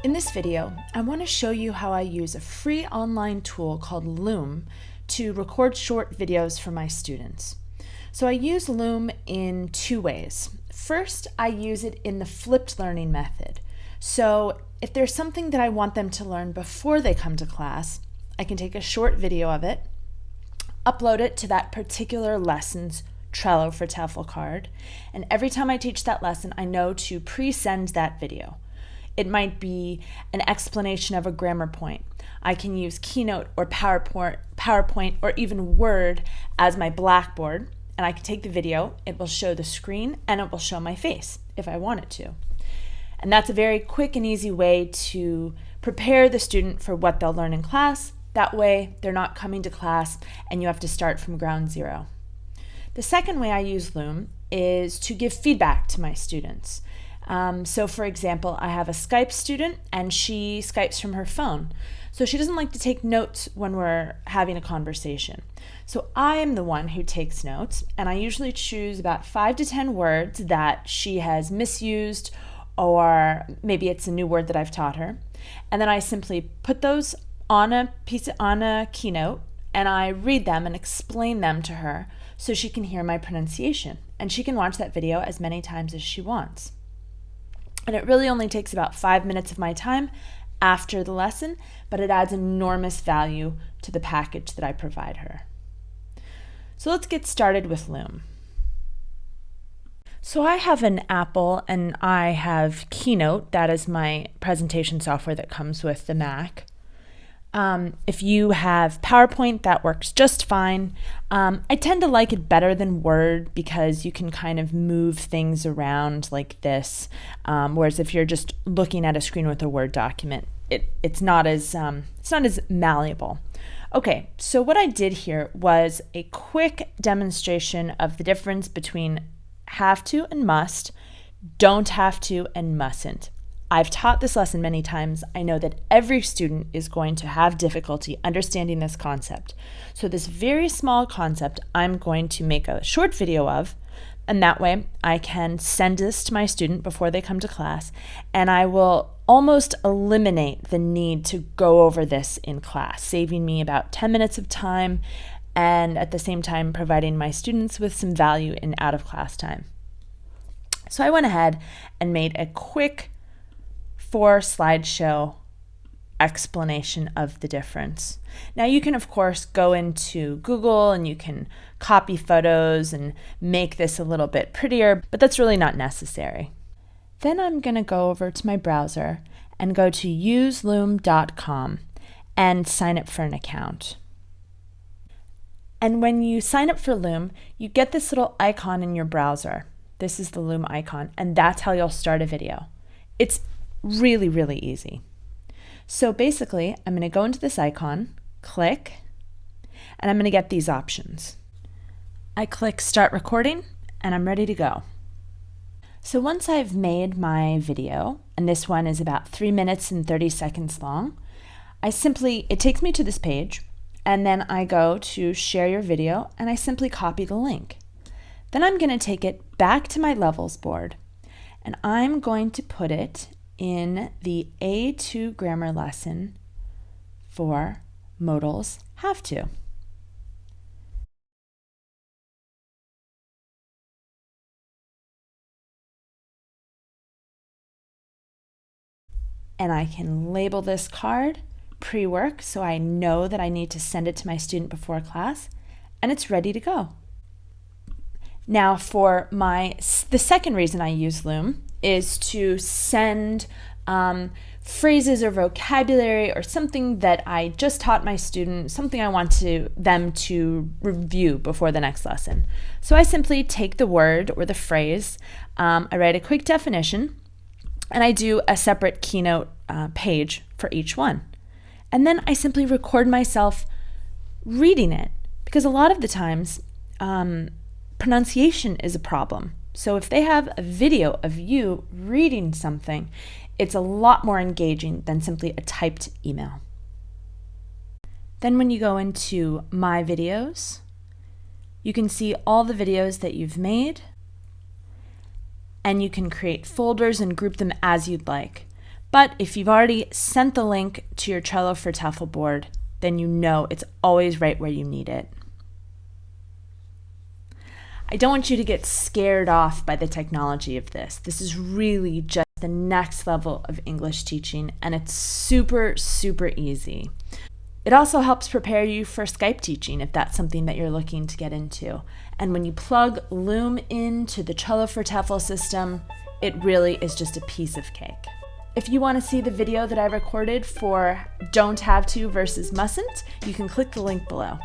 In this video, I want to show you how I use a free online tool called Loom to record short videos for my students. So I use Loom in two ways. First, I use it in the flipped learning method. So if there's something that I want them to learn before they come to class, I can take a short video of it, upload it to that particular lesson's Trello for TEFL card, and every time I teach that lesson, I know to pre-send that video. It might be an explanation of a grammar point. I can use Keynote or PowerPoint or even Word as my Blackboard, and I can take the video, it will show the screen, and it will show my face if I want it to. And that's a very quick and easy way to prepare the student for what they'll learn in class. That way, they're not coming to class and you have to start from ground zero. The second way I use Loom is to give feedback to my students. So for example, I have a Skype student and she Skypes from her phone. So she doesn't like to take notes when we're having a conversation. So I am the one who takes notes, and I usually choose about 5 to 10 words that she has misused, or maybe it's a new word that I've taught her. And then I simply put those on a keynote, and I read them and explain them to her so she can hear my pronunciation. And she can watch that video as many times as she wants. And it really only takes about 5 minutes of my time after the lesson, but it adds enormous value to the package that I provide her. So let's get started with Loom. So I have an Apple and I have Keynote. That is my presentation software that comes with the Mac. If you have PowerPoint, that works just fine. I tend to like it better than Word because you can kind of move things around like this, whereas if you're just looking at a screen with a Word document, it's not as malleable. Okay, so what I did here was a quick demonstration of the difference between have to and must, don't have to and mustn't. I've taught this lesson many times. I know that every student is going to have difficulty understanding this concept. So this very small concept I'm going to make a short video of, and that way I can send this to my student before they come to class, and I will almost eliminate the need to go over this in class, saving me about 10 minutes of time and at the same time providing my students with some value in out-of-class time. So I went ahead and made a quick 4-slideshow explanation of the difference. Now you can of course go into Google and you can copy photos and make this a little bit prettier, but that's really not necessary. Then I'm going to go over to my browser and go to useloom.com and sign up for an account. And when you sign up for Loom, you get this little icon in your browser. This is the Loom icon, and that's how you'll start a video. It's really, really easy. So basically, I'm going to go into this icon, click, and I'm going to get these options. I click Start Recording, and I'm ready to go. So once I've made my video, and this one is about 3 minutes and 30 seconds long, it takes me to this page, and then I go to Share Your Video, and I simply copy the link. Then I'm going to take it back to my levels board, and I'm going to put it in the A2 grammar lesson for modals have to. And I can label this card pre-work so I know that I need to send it to my student before class, and it's ready to go. Now for the second reason I use Loom is to send phrases or vocabulary or something that I just taught my student, something I want them to review before the next lesson. So I simply take the word or the phrase, I write a quick definition, and I do a separate Keynote page for each one. And then I simply record myself reading it, because a lot of the times pronunciation is a problem. So if they have a video of you reading something, it's a lot more engaging than simply a typed email. Then when you go into My Videos, you can see all the videos that you've made, and you can create folders and group them as you'd like. But if you've already sent the link to your Trello for TEFL board, then you know it's always right where you need it. I don't want you to get scared off by the technology of this. This is really just the next level of English teaching, and it's super, super easy. It also helps prepare you for Skype teaching if that's something that you're looking to get into. And when you plug Loom into the Trello for TEFL system, it really is just a piece of cake. If you want to see the video that I recorded for don't have to versus mustn't, you can click the link below.